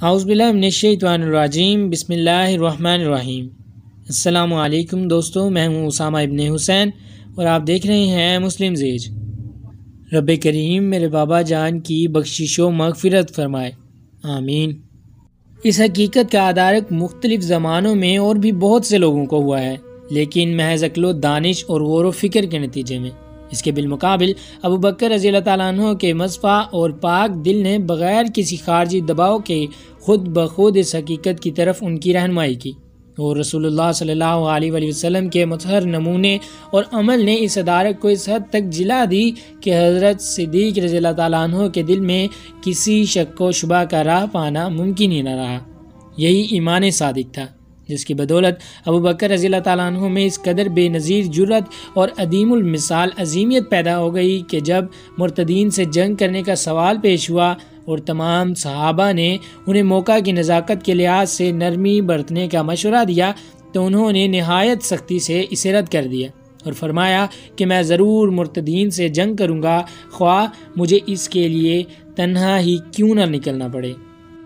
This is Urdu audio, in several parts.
اعوذ باللہ من الشیطان الرجیم، بسم اللہ الرحمن الرحیم۔ السلام علیکم دوستو، میں ہوں اسامہ ابن حسین اور آپ دیکھ رہے ہیں مسلم زیج۔ رب کریم میرے بابا جان کی بخشش و مغفرت فرمائے، آمین۔ اس حقیقت کا ادراک مختلف زمانوں میں اور بھی بہت سے لوگوں کو ہوا ہے، لیکن محض عقل و دانش اور غور و فکر کے نتیجے میں۔ اس کے بالمقابل ابو بکر رضی اللہ تعالیٰ عنہ کے مصفا اور پاک دل نے بغیر کسی خارجی دباؤ کے خود بخود اس حقیقت کی طرف ان کی رہنمائی کی، اور رسول اللہ صلی اللہ علیہ وآلہ وسلم کے مطہر نمونے اور عمل نے اس ادارک کو اس حد تک جلا دی کہ حضرت صدیق رضی اللہ تعالیٰ عنہ کے دل میں کسی شک و شبہ کا راہ پانا ممکن ہی نہ رہا۔ یہی ایمان صادق تھا جس کی بدولت ابو بکر رضی اللہ تعالیٰ عنہ میں اس قدر بے نظیر جرأت اور عدیم المثال عظیمیت پیدا ہو گئی کہ جب مرتدین سے جنگ کرنے کا سوال پیش ہوا اور تمام صحابہ نے انہیں موقع کی نزاکت کے لحاظ سے نرمی برتنے کا مشورہ دیا تو انہوں نے نہایت سختی سے اسے رد کر دیا اور فرمایا کہ میں ضرور مرتدین سے جنگ کروں گا، خواہ مجھے اس کے لیے تنہا ہی کیوں نہ نکلنا پڑے۔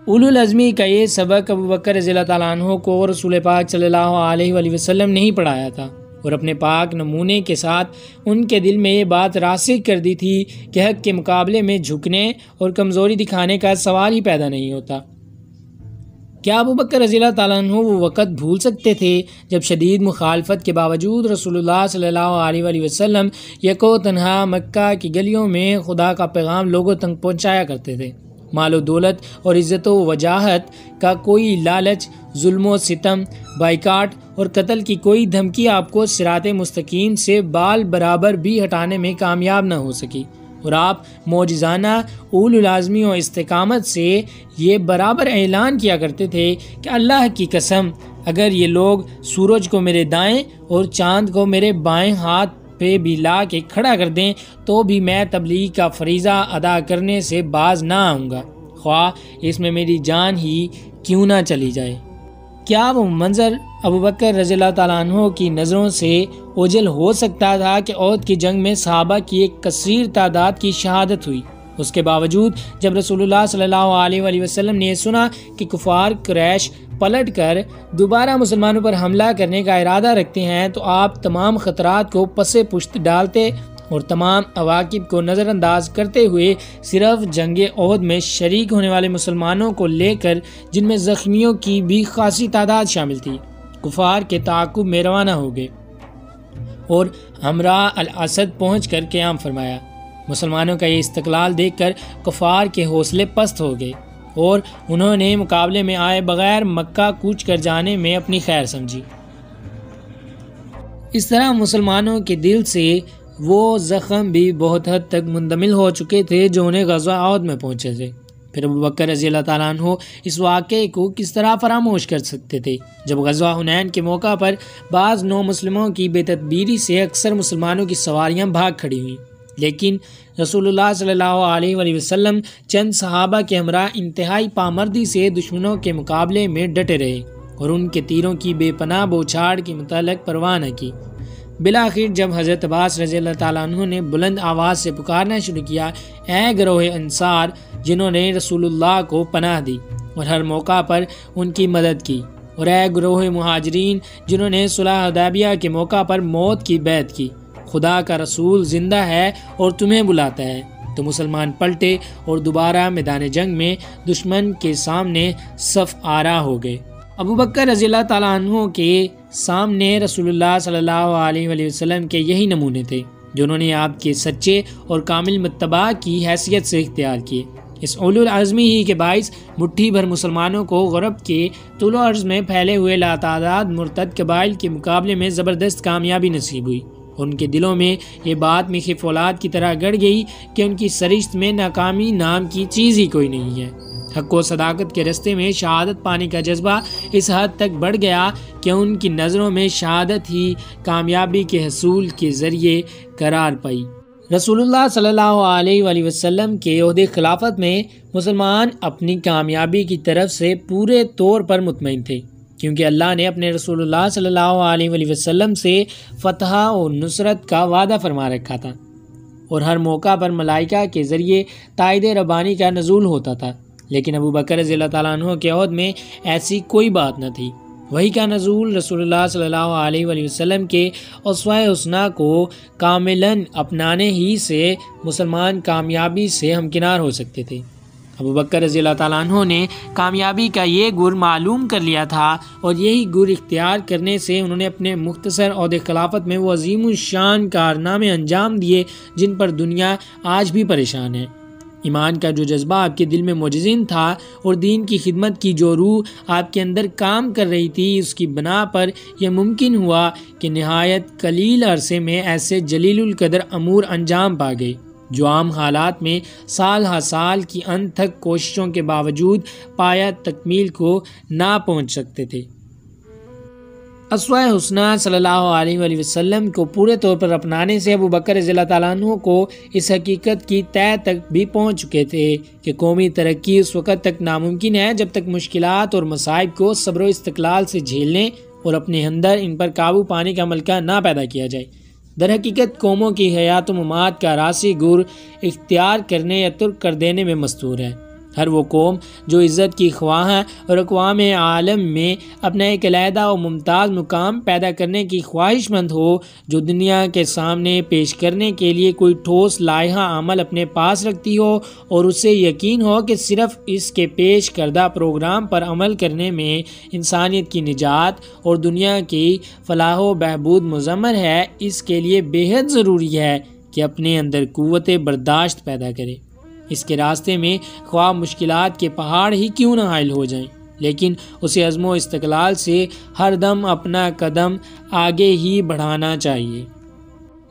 اولو العزمی کا یہ سبق ابو بکر رضی اللہ تعالیٰ عنہ کو رسول پاک صلی اللہ علیہ وآلہ وسلم نے ہی پڑھایا تھا، اور اپنے پاک نمونے کے ساتھ ان کے دل میں یہ بات راسخ کر دی تھی کہ حق کے مقابلے میں جھکنے اور کمزوری دکھانے کا سوال ہی پیدا نہیں ہوتا۔ کیا ابو بکر رضی اللہ تعالیٰ عنہ وہ وقت بھول سکتے تھے جب شدید مخالفت کے باوجود رسول اللہ صلی اللہ علیہ وآلہ وسلم یکو تنہا مکہ کی گلیوں میں خدا کا پیغام لوگوں تک پہنچایا کرتے تھے؟ مال و دولت اور عزت و وجاہت کا کوئی لالچ، ظلم و ستم، بائیکاٹ اور قتل کی کوئی دھمکی آپ کو صراط مستقیم سے بال برابر بھی ہٹانے میں کامیاب نہ ہو سکی، اور آپ معجزانہ اولو العزمی و استقامت سے یہ برابر اعلان کیا کرتے تھے کہ اللہ کی قسم اگر یہ لوگ سورج کو میرے دائیں اور چاند کو میرے بائیں ہاتھ پہ بھی لا کے کھڑا کر دیں تو بھی میں تبلیغ کا فریضہ ادا کرنے سے باز نہ آؤں گا، خواہ اس میں میری جان ہی کیوں نہ چلی جائے۔ کیا وہ منظر ابو بکر رضی اللہ تعالیٰ عنہ کی نظروں سے اوجھل ہو سکتا تھا کہ احد کی جنگ میں صحابہ کی ایک کثیر تعداد کی شہادت ہوئی؟ اس کے باوجود جب رسول اللہ صلی اللہ علیہ وآلہ وسلم نے یہ سنا کہ کفار قریش پلٹ کر دوبارہ مسلمانوں پر حملہ کرنے کا ارادہ رکھتے ہیں تو آپ تمام خطرات کو پس پشت ڈالتے اور تمام عواقب کو نظر انداز کرتے ہوئے صرف جنگ احد میں شریک ہونے والے مسلمانوں کو لے کر، جن میں زخمیوں کی بھی خاصی تعداد شامل تھی، کفار کے تعاقب میں روانہ ہو گئے اور ہمراہ الاسد پہنچ کر قیام فرمایا۔ مسلمانوں کا یہ استقلال دیکھ کر کفار کے حوصلے پست ہو گئے اور انہوں نے مقابلے میں آئے بغیر مکہ کوچ کر جانے میں اپنی خیر سمجھی۔ اس طرح مسلمانوں کے دل سے وہ زخم بھی بہت حد تک مندمل ہو چکے تھے جو انہیں غزوہ احد میں پہنچے تھے۔ پھر ابو بکر رضی اللہ تعالیٰ عنہ اس واقعے کو کس طرح فراموش کر سکتے تھے جب غزوہ حنین کے موقع پر بعض نو مسلموں کی بے تدبیری سے اکثر مسلمانوں کی سواریاں بھاگ کھڑی ہوئیں، لیکن رسول اللہ صلی اللہ علیہ وآلہ وسلم چند صحابہ کے ہمراہ انتہائی پامردی سے دشمنوں کے مقابلے میں ڈٹے رہے اور ان کے تیروں کی بے پناہ بوچھاڑ کی متعلق پرواہ نہ کی۔ بالآخر جب حضرت عباس رضی اللہ تعالیٰ عنہ نے بلند آواز سے پکارنا شروع کیا، اے گروہ انصار جنہوں نے رسول اللہ کو پناہ دی اور ہر موقع پر ان کی مدد کی، اور اے گروہ مہاجرین جنہوں نے صلح حدیبیہ کے موقع پر موت کی بیعت کی، خدا کا رسول زندہ ہے اور تمہیں بلاتا ہے، تو مسلمان پلٹے اور دوبارہ میدان جنگ میں دشمن کے سامنے صف آرا ہو گئے۔ ابو بکر رضی اللہ تعالیٰ عنہ کے سامنے رسول اللہ صلی اللہ علیہ وآلہ وسلم کے یہی نمونے تھے جو انہوں نے آپ کے سچے اور کامل متبع کی حیثیت سے اختیار کیے۔ اس اولو العزمی ہی کے باعث مٹھی بھر مسلمانوں کو غرب کے طول و عرض میں پھیلے ہوئے لاتعداد مرتد قبائل کے مقابلے میں زبردست کامیابی نصیب ہوئی۔ ان کے دلوں میں یہ بات میخ فولاد کی طرح گڑ گئی کہ ان کی سرشت میں ناکامی نام کی چیز ہی کوئی نہیں ہے۔ حق و صداقت کے رستے میں شہادت پانے کا جذبہ اس حد تک بڑھ گیا کہ ان کی نظروں میں شہادت ہی کامیابی کے حصول کے ذریعے قرار پائی۔ رسول اللہ صلی اللہ علیہ وآلہ وسلم کے عہد خلافت میں مسلمان اپنی کامیابی کی طرف سے پورے طور پر مطمئن تھے، کیونکہ اللہ نے اپنے رسول اللہ صلی اللہ علیہ وآلہ وسلم سے فتح و نصرت کا وعدہ فرما رکھا تھا، اور ہر موقع پر ملائکہ کے ذریعے تائید ربانی کا نزول ہوتا تھا۔ لیکن ابو بکر رضی اللہ تعالیٰ عنہ کے عہد میں ایسی کوئی بات نہ تھی۔ وحی کا نزول رسول اللہ صلی اللہ علیہ وآلہ وسلم کے اسوہ حسنہ کو کاملاً اپنانے ہی سے مسلمان کامیابی سے ہمکنار ہو سکتے تھے۔ ابو بکر رضی اللہ تعالیٰ عنہ نے کامیابی کا یہ گر معلوم کر لیا تھا، اور یہی گر اختیار کرنے سے انہوں نے اپنے مختصر عہد خلافت میں وہ عظیم الشان کارنامے انجام دیے جن پر دنیا آج بھی پریشان ہے۔ ایمان کا جو جذبہ آپ کے دل میں مجزن تھا اور دین کی خدمت کی جو روح آپ کے اندر کام کر رہی تھی، اس کی بنا پر یہ ممکن ہوا کہ نہایت قلیل عرصے میں ایسے جلیل القدر امور انجام پا گئے جو عام حالات میں سال ہا سال کی انتھک کوششوں کے باوجود پایا تکمیل کو نہ پہنچ سکتے تھے۔ اسوہ حسنہ صلی اللہ علیہ وآلہ وسلم کو پورے طور پر اپنانے سے ابو بکر رضی اللہ تعالیٰ عنہ کو اس حقیقت کی تہ تک بھی پہنچ چکے تھے کہ قومی ترقی اس وقت تک ناممکن ہے جب تک مشکلات اور مصائب کو صبر و استقلال سے جھیلنے اور اپنے اندر ان پر قابو پانے کا ملکہ نہ پیدا کیا جائے۔ در حقیقت قوموں کی حیات و ممات کا راسی گر اختیار کرنے یا ترک کر دینے میں مستور ہے۔ ہر وہ قوم جو عزت کی خواہاں ہے اور اقوام عالم میں اپنا ایک علیحدہ و ممتاز مقام پیدا کرنے کی خواہش مند ہو، جو دنیا کے سامنے پیش کرنے کے لیے کوئی ٹھوس لائحہ عمل اپنے پاس رکھتی ہو اور اسے یقین ہو کہ صرف اس کے پیش کردہ پروگرام پر عمل کرنے میں انسانیت کی نجات اور دنیا کی فلاح و بہبود مضمر ہے، اس کے لیے بے حد ضروری ہے کہ اپنے اندر قوت برداشت پیدا کرے۔ اس کے راستے میں خواہ مشکلات کے پہاڑ ہی کیوں نہ حائل ہو جائیں، لیکن اسے عزم و استقلال سے ہر دم اپنا قدم آگے ہی بڑھانا چاہیے۔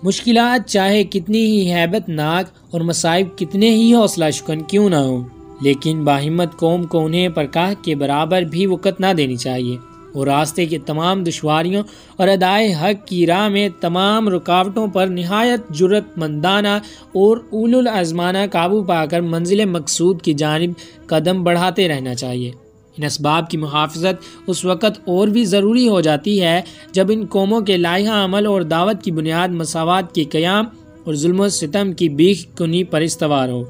مشکلات چاہے کتنی ہی ہیبت ناک اور مصائب کتنے ہی حوصلہ شکن کیوں نہ ہوں، لیکن باہمت قوم کو انہیں پرکاہ کے برابر بھی وقت نہ دینی چاہیے، اور راستے کی تمام دشواریوں اور ادائے حق کی راہ میں تمام رکاوٹوں پر نہایت جرأت مندانہ اور اولو العزمانہ قابو پا کر منزل مقصود کی جانب قدم بڑھاتے رہنا چاہیے۔ ان اسباب کی محافظت اس وقت اور بھی ضروری ہو جاتی ہے جب ان قوموں کے لائحہ عمل اور دعوت کی بنیاد مساوات کے قیام اور ظلم و ستم کی بیخ کنی پر استوار ہو۔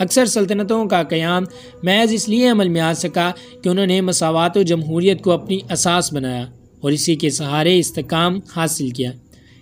اکثر سلطنتوں کا قیام محض اس لیے عمل میں آ سکا کہ انہوں نے مساوات و جمہوریت کو اپنی اساس بنایا اور اسی کے سہارے استحکام حاصل کیا۔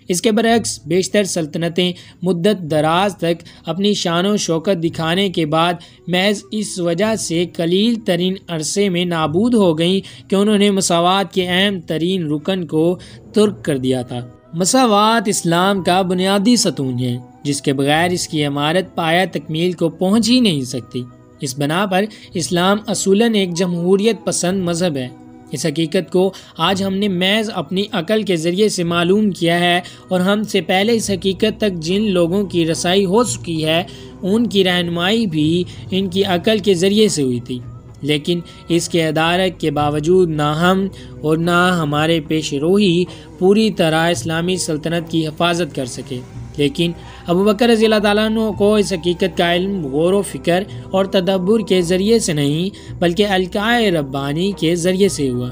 اس کے برعکس بیشتر سلطنتیں مدت دراز تک اپنی شان و شوکت دکھانے کے بعد محض اس وجہ سے قلیل ترین عرصے میں نابود ہو گئیں کہ انہوں نے مساوات کے اہم ترین رکن کو ترک کر دیا تھا۔ مساوات اسلام کا بنیادی ستون ہے جس کے بغیر اس کی عمارت پایہ تکمیل کو پہنچ ہی نہیں سکتی۔ اس بنا پر اسلام اصولاً ایک جمہوریت پسند مذہب ہے۔ اس حقیقت کو آج ہم نے محض اپنی عقل کے ذریعے سے معلوم کیا ہے، اور ہم سے پہلے اس حقیقت تک جن لوگوں کی رسائی ہو چکی ہے ان کی رہنمائی بھی ان کی عقل کے ذریعے سے ہوئی تھی، لیکن اس کے ادارک کے باوجود نہ ہم اور نہ ہمارے پیش روی پوری طرح اسلامی سلطنت کی حفاظت کر سکے۔ لیکن ابو بکر رضی اللہ تعالیٰ عنہ کو اس حقیقت کا علم غور و فکر اور تدبر کے ذریعے سے نہیں بلکہ القاء ربانی کے ذریعے سے ہوا۔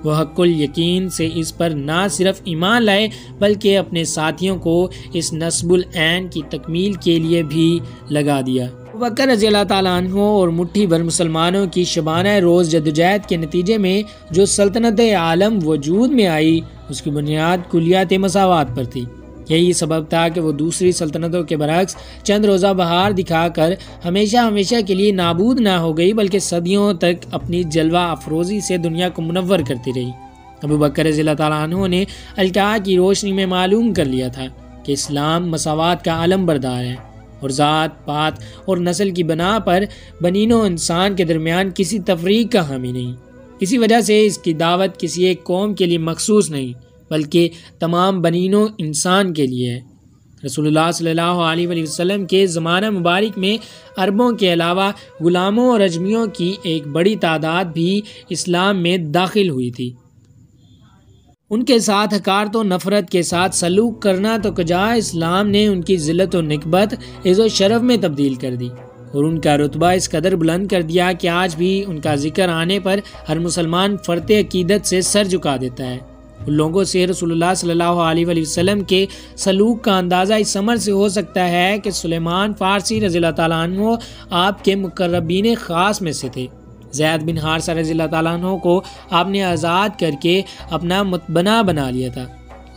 وہ حق الیقین سے اس پر نہ صرف ایمان لائے بلکہ اپنے ساتھیوں کو اس نصب العین کی تکمیل کے لیے بھی لگا دیا۔ ابو بکر رضی اللہ تعالیٰ عنہ اور مٹھی بھر مسلمانوں کی شبانہ روز جدوجہد کے نتیجے میں جو سلطنت عالم وجود میں آئی، اس کی بنیاد کلیات مساوات پر تھی۔ یہی سبب تھا کہ وہ دوسری سلطنتوں کے برعکس چند روزہ بہار دکھا کر ہمیشہ کے لیے نابود نہ ہو گئی بلکہ صدیوں تک اپنی جلوہ افروزی سے دنیا کو منور کرتی رہی۔ ابو بکر رضی اللہ تعالیٰ عنہ نے القاء کی روشنی میں معلوم کر لیا تھا کہ اسلام مساوات کا علم بردار ہے اور ذات پات اور نسل کی بنا پر بنین و انسان کے درمیان کسی تفریق کا حامی نہیں۔ اسی وجہ سے اس کی دعوت کسی ایک قوم کے لیے مخصوص نہیں بلکہ تمام بنین و انسان کے لیے ہے۔ رسول اللہ صلی اللہ علیہ وآلہ وسلم کے زمانہ مبارک میں عربوں کے علاوہ غلاموں اور اجمیوں کی ایک بڑی تعداد بھی اسلام میں داخل ہوئی تھی۔ ان کے ساتھ حقارت و نفرت کے ساتھ سلوک کرنا تو کجا اسلام نے ان کی ذلت و نکبت عز و شرف میں تبدیل کر دی اور ان کا رتبہ اس قدر بلند کر دیا کہ آج بھی ان کا ذکر آنے پر ہر مسلمان فرط عقیدت سے سر جھکا دیتا ہے۔ ان لوگوں سے رسول اللہ صلی اللہ علیہ وآلہ وسلم کے سلوک کا اندازہ اس امر سے ہو سکتا ہے کہ سلیمان فارسی رضی اللہ تعالیٰ عنہ آپ کے مقربین خاص میں سے تھے۔ زید بن حارثہ رضی اللہ تعالیٰ عنہ کو آپ نے آزاد کر کے اپنا متبنہ بنا لیا تھا۔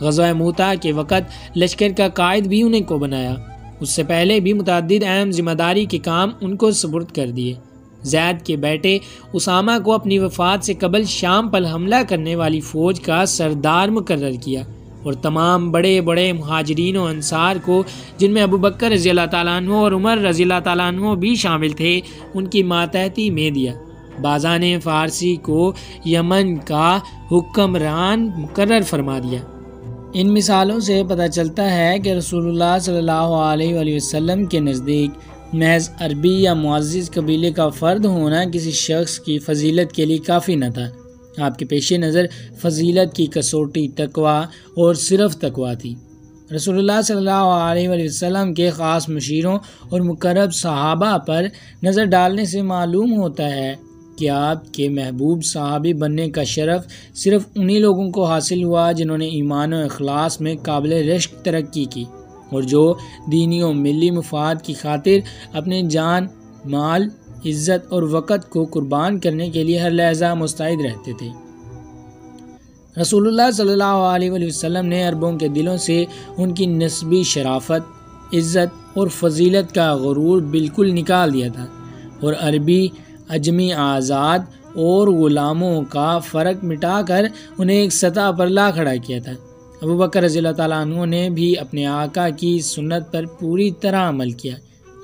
غزوہ موتا کے وقت لشکر کا قائد بھی انہیں کو بنایا۔ اس سے پہلے بھی متعدد اہم ذمہ داری کے کام ان کو سپرد کر دیے۔ زید کے بیٹے اسامہ کو اپنی وفات سے قبل شام پر حملہ کرنے والی فوج کا سردار مقرر کیا اور تمام بڑے بڑے مہاجرین و انصار کو، جن میں ابوبکر رضی اللہ تعالیٰ عنہ اور عمر رضی اللہ تعالیٰ عنہ بھی شامل تھے، ان کی ماتحتی میں دیا۔ بازان فارسی کو یمن کا حکمران مقرر فرما دیا۔ ان مثالوں سے پتہ چلتا ہے کہ رسول اللہ صلی اللہ علیہ وآلہ وسلم کے نزدیک محض عربی یا معزز قبیلے کا فرد ہونا کسی شخص کی فضیلت کے لیے کافی نہ تھا۔ آپ کے پیش نظر فضیلت کی کسوٹی تقویٰ اور صرف تقویٰ تھی۔ رسول اللہ صلی اللہ علیہ وآلہ وسلم کے خاص مشیروں اور مقرب صحابہ پر نظر ڈالنے سے معلوم ہوتا ہے کہ آپ کے محبوب صحابی بننے کا شرف صرف انہی لوگوں کو حاصل ہوا جنہوں نے ایمان و اخلاص میں قابل رشک ترقی کی اور جو دینی و ملی مفاد کی خاطر اپنے جان، مال، عزت اور وقت کو قربان کرنے کے لیے ہر لحظہ مستعد رہتے تھے۔ رسول اللہ صلی اللہ علیہ وآلہ وسلم نے عربوں کے دلوں سے ان کی نسبی شرافت، عزت اور فضیلت کا غرور بالکل نکال دیا تھا اور عربی، اجمی، آزاد اور غلاموں کا فرق مٹا کر انہیں ایک سطح پر لا کھڑا کیا تھا۔ ابوبکر رضی اللہ تعالیٰ عنہ نے بھی اپنے آقا کی سنت پر پوری طرح عمل کیا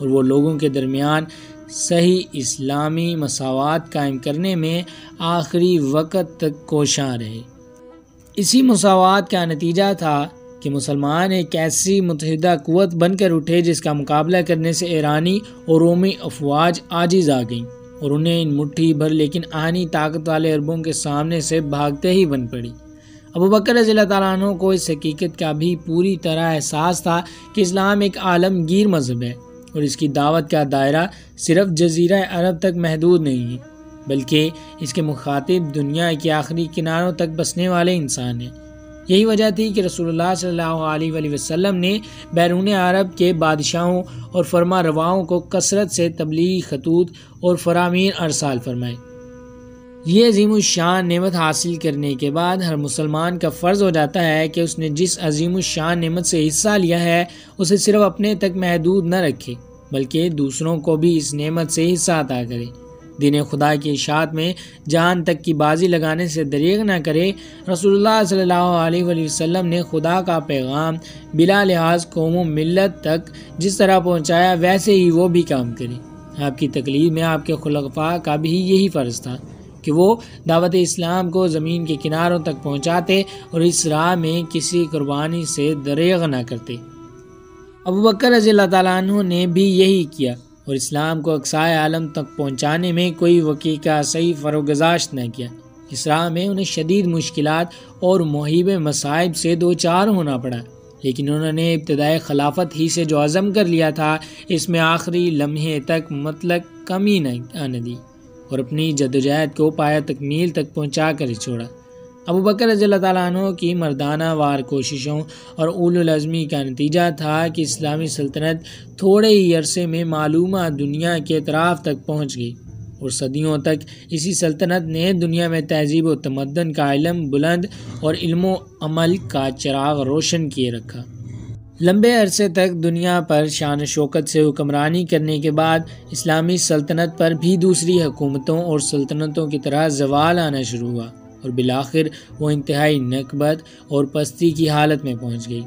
اور وہ لوگوں کے درمیان صحیح اسلامی مساوات قائم کرنے میں آخری وقت تک کوشاں رہے۔ اسی مساوات کا نتیجہ تھا کہ مسلمان ایک ایسی متحدہ قوت بن کر اٹھے جس کا مقابلہ کرنے سے ایرانی اور رومی افواج عاجز آ گئیں اور انہیں ان مٹھی بھر لیکن آہنی طاقت والے عربوں کے سامنے سے بھاگتے ہی بن پڑی۔ ابوبکر رضی اللہ تعالیٰ عنہ کو اس حقیقت کا بھی پوری طرح احساس تھا کہ اسلام ایک عالمگیر مذہب ہے اور اس کی دعوت کا دائرہ صرف جزیرہ عرب تک محدود نہیں ہے، بلکہ اس کے مخاطب دنیا کے آخری کناروں تک بسنے والے انسان ہیں۔ یہی وجہ تھی کہ رسول اللہ صلی اللہ علیہ وآلہ وسلم نے بیرون عرب کے بادشاہوں اور فرما رواؤں کو کثرت سے تبلیغی خطوط اور فرامین ارسال فرمائے۔ یہ عظیم الشان نعمت حاصل کرنے کے بعد ہر مسلمان کا فرض ہو جاتا ہے کہ اس نے جس عظیم الشان نعمت سے حصہ لیا ہے اسے صرف اپنے تک محدود نہ رکھے بلکہ دوسروں کو بھی اس نعمت سے حصہ عطا کرے۔ دین خدا کی اشاعت میں جان تک کی بازی لگانے سے دریغ نہ کرے۔ رسول اللہ صلی اللہ علیہ وآلہ وسلم نے خدا کا پیغام بلا لحاظ قوم و ملت تک جس طرح پہنچایا ویسے ہی وہ بھی کام کرے۔ آپ کی تقلید میں آپ کے خلفاء کا بھی یہی فرض تھا کہ وہ دعوت اسلام کو زمین کے کناروں تک پہنچاتے اور اس راہ میں کسی قربانی سے دریغ نہ کرتے۔ ابوبکر رضی اللہ تعالیٰ عنہ نے بھی یہی کیا اور اسلام کو اقصائے عالم تک پہنچانے میں کوئی وقی کا صحیح فروگزاشت نہ کیا۔ اس راہ میں انہیں شدید مشکلات اور مہیب مصائب سے دوچار ہونا پڑا، لیکن انہوں نے ابتدائے خلافت ہی سے جو عزم کر لیا تھا اس میں آخری لمحے تک مطلق کمی نہ آنے دی اور اپنی جدوجہد کو پایہ تکمیل تک پہنچا کر ہی چھوڑا۔ ابوبکر رضی اللہ تعالیٰ عنہ کی مردانہ وار کوششوں اور اولو العزمی کا نتیجہ تھا کہ اسلامی سلطنت تھوڑے ہی عرصے میں معلومہ دنیا کے اطراف تک پہنچ گئی اور صدیوں تک اسی سلطنت نے دنیا میں تہذیب و تمدن کا علم بلند اور علم و عمل کا چراغ روشن کیے رکھا۔ لمبے عرصے تک دنیا پر شان و شوکت سے حکمرانی کرنے کے بعد اسلامی سلطنت پر بھی دوسری حکومتوں اور سلطنتوں کی طرح زوال آنا شروع ہوا اور بالآخر وہ انتہائی نکبت اور پستی کی حالت میں پہنچ گئی۔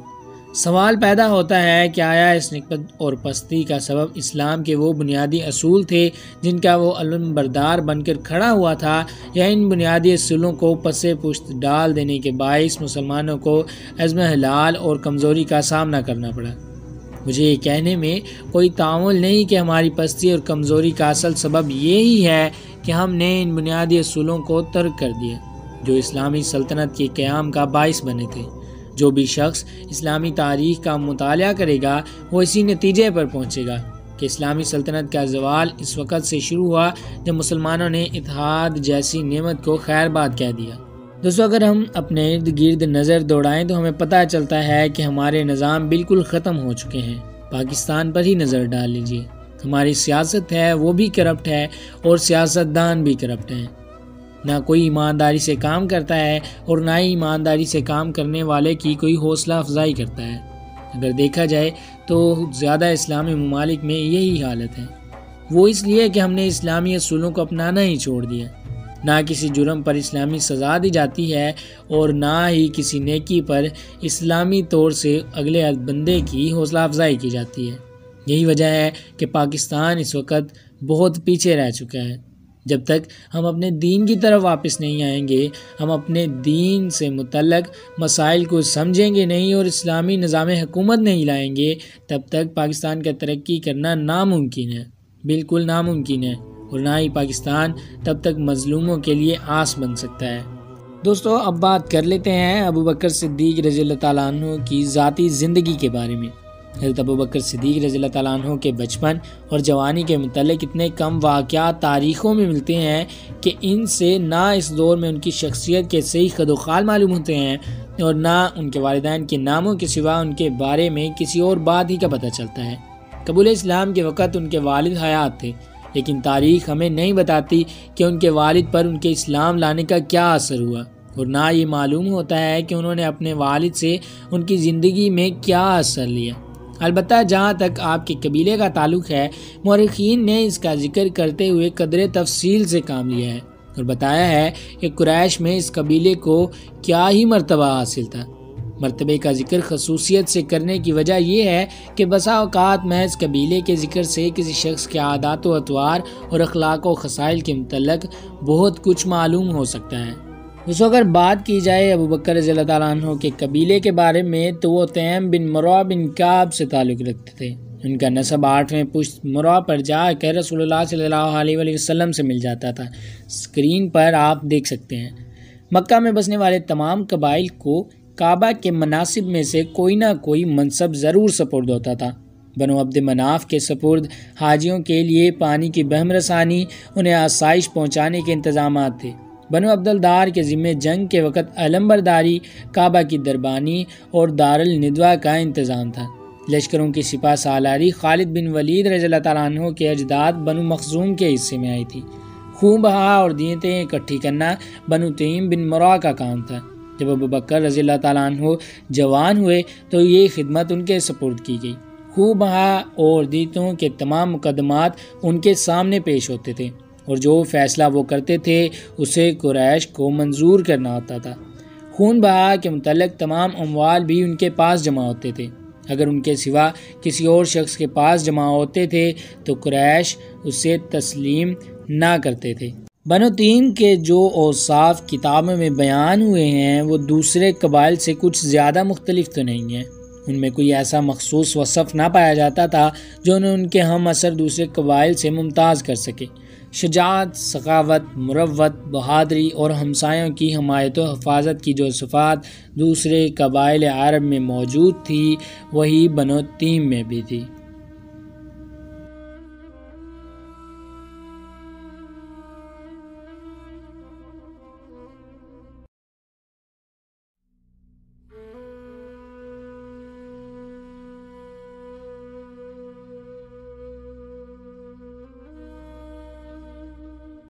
سوال پیدا ہوتا ہے کہ آیا اس نکبت اور پستی کا سبب اسلام کے وہ بنیادی اصول تھے جن کا وہ علم بردار بن کر کھڑا ہوا تھا، یا ان بنیادی اصولوں کو پس پشت ڈال دینے کے باعث مسلمانوں کو عزم حلال اور کمزوری کا سامنا کرنا پڑا؟ مجھے یہ کہنے میں کوئی تعامل نہیں کہ ہماری پستی اور کمزوری کا اصل سبب یہی ہے کہ ہم نے ان بنیادی اصولوں کو ترک کر دیا جو اسلامی سلطنت کے قیام کا باعث بنے تھے۔ جو بھی شخص اسلامی تاریخ کا مطالعہ کرے گا وہ اسی نتیجے پر پہنچے گا کہ اسلامی سلطنت کا زوال اس وقت سے شروع ہوا جب مسلمانوں نے اتحاد جیسی نعمت کو خیر باد کہہ دیا دوستو اگر ہم اپنے ارد گرد نظر دوڑائیں تو ہمیں پتہ چلتا ہے کہ ہمارے نظام بالکل ختم ہو چکے ہیں۔ پاکستان پر ہی نظر ڈال لیجئے، ہماری سیاست ہے وہ بھی کرپٹ ہے اور سیاستدان بھی کرپٹ ہیں۔ نہ کوئی ایمانداری سے کام کرتا ہے اور نہ ہی ایمانداری سے کام کرنے والے کی کوئی حوصلہ افزائی کرتا ہے۔ اگر دیکھا جائے تو زیادہ اسلامی ممالک میں یہی حالت ہے، وہ اس لیے کہ ہم نے اسلامی اصولوں کو اپنانا ہی چھوڑ دیا۔ نہ کسی جرم پر اسلامی سزا دی جاتی ہے اور نہ ہی کسی نیکی پر اسلامی طور سے اگلے بندے کی حوصلہ افزائی کی جاتی ہے۔ یہی وجہ ہے کہ پاکستان اس وقت بہت پیچھے رہ چکا ہے۔ جب تک ہم اپنے دین کی طرف واپس نہیں آئیں گے، ہم اپنے دین سے متعلق مسائل کو سمجھیں گے نہیں اور اسلامی نظام حکومت نہیں لائیں گے، تب تک پاکستان کا ترقی کرنا ناممکن ہے، بالکل ناممکن ہے، اور نہ ہی پاکستان تب تک مظلوموں کے لیے آس بن سکتا ہے۔ دوستو اب بات کر لیتے ہیں ابو بکر صدیق رضی اللہ تعالیٰ عنہ کی ذاتی زندگی کے بارے میں۔ حضرت ابو بکر صدیق رضی اللہ تعالیٰ عنہ کے بچپن اور جوانی کے متعلق اتنے کم واقعات تاریخوں میں ملتے ہیں کہ ان سے نہ اس دور میں ان کی شخصیت کے صحیح خد و خال معلوم ہوتے ہیں اور نہ ان کے والدین کے ناموں کے سوا ان کے بارے میں کسی اور بات ہی کا پتہ چلتا ہے۔ قبول اسلام کے وقت ان کے والد حیات تھے، لیکن تاریخ ہمیں نہیں بتاتی کہ ان کے والد پر ان کے اسلام لانے کا کیا اثر ہوا، اور نہ یہ معلوم ہوتا ہے کہ انہوں نے اپنے والد سے ان کی زندگی میں کیا اثر لیا۔ البتہ جہاں تک آپ کے قبیلے کا تعلق ہے، مورخین نے اس کا ذکر کرتے ہوئے قدر تفصیل سے کام لیا ہے اور بتایا ہے کہ قریش میں اس قبیلے کو کیا ہی مرتبہ حاصل تھا۔ مرتبے کا ذکر خصوصیت سے کرنے کی وجہ یہ ہے کہ بسا اوقات محض قبیلے کے ذکر سے کسی شخص کے عادات و اطوار اور اخلاق و خصائل کے متعلق بہت کچھ معلوم ہو سکتا ہے۔ اگر بات کی جائے ابو بکر رضی اللہ تعالیٰ عنہ کے قبیلے کے بارے میں تو وہ تیم بن مرہ بن کعب سے تعلق رکھتے تھے۔ ان کا نسب 8ویں پشت مرہ پر جا کر رسول اللہ صلی اللہ علیہ وآلہ وسلم سے مل جاتا تھا۔ اسکرین پر آپ دیکھ سکتے ہیں۔ مکہ میں بسنے والے تمام قبائل کو کعبہ کے مناسب میں سے کوئی نہ کوئی منصب ضرور سپرد ہوتا تھا۔ بنو عبد مناف کے سپرد حاجیوں کے لیے پانی کی بہم رسانی، انہیں آسائش پہنچانے کے انتظامات تھے۔ بنو عبدالدار کے ذمے جنگ کے وقت علم برداری، کعبہ کی دربانی اور دار الندوہ کا انتظام تھا۔ لشکروں کی سپہ سالاری خالد بن ولید رضی اللہ تعالیٰ عنہ کے اجداد بنو مخزوم کے حصے میں آئی تھی۔ خون بہا اور دیتیں اکٹھی کرنا بنو تیم بن مرہ کا کام تھا۔ جب ابو بکر رضی اللہ تعالیٰ عنہ جوان ہوئے تو یہ خدمت ان کے سپرد کی گئی۔ خون بہا اور دیتوں کے تمام مقدمات ان کے سامنے پیش ہوتے تھے اور جو فیصلہ وہ کرتے تھے اسے قریش کو منظور کرنا ہوتا تھا۔ خون بہا کے متعلق تمام اموال بھی ان کے پاس جمع ہوتے تھے۔ اگر ان کے سوا کسی اور شخص کے پاس جمع ہوتے تھے تو قریش اسے تسلیم نہ کرتے تھے۔ بنو تیم کے جو اوصاف کتابوں میں بیان ہوئے ہیں وہ دوسرے قبائل سے کچھ زیادہ مختلف تو نہیں ہیں۔ ان میں کوئی ایسا مخصوص وصف نہ پایا جاتا تھا جو انہیں ان کے ہم اثر دوسرے قبائل سے ممتاز کر سکے۔ شجاعت، سخاوت، مروت، بہادری اور ہمسایوں کی حمایت و حفاظت کی جو صفات دوسرے قبائل عرب میں موجود تھی وہی بنو تیم میں بھی تھی۔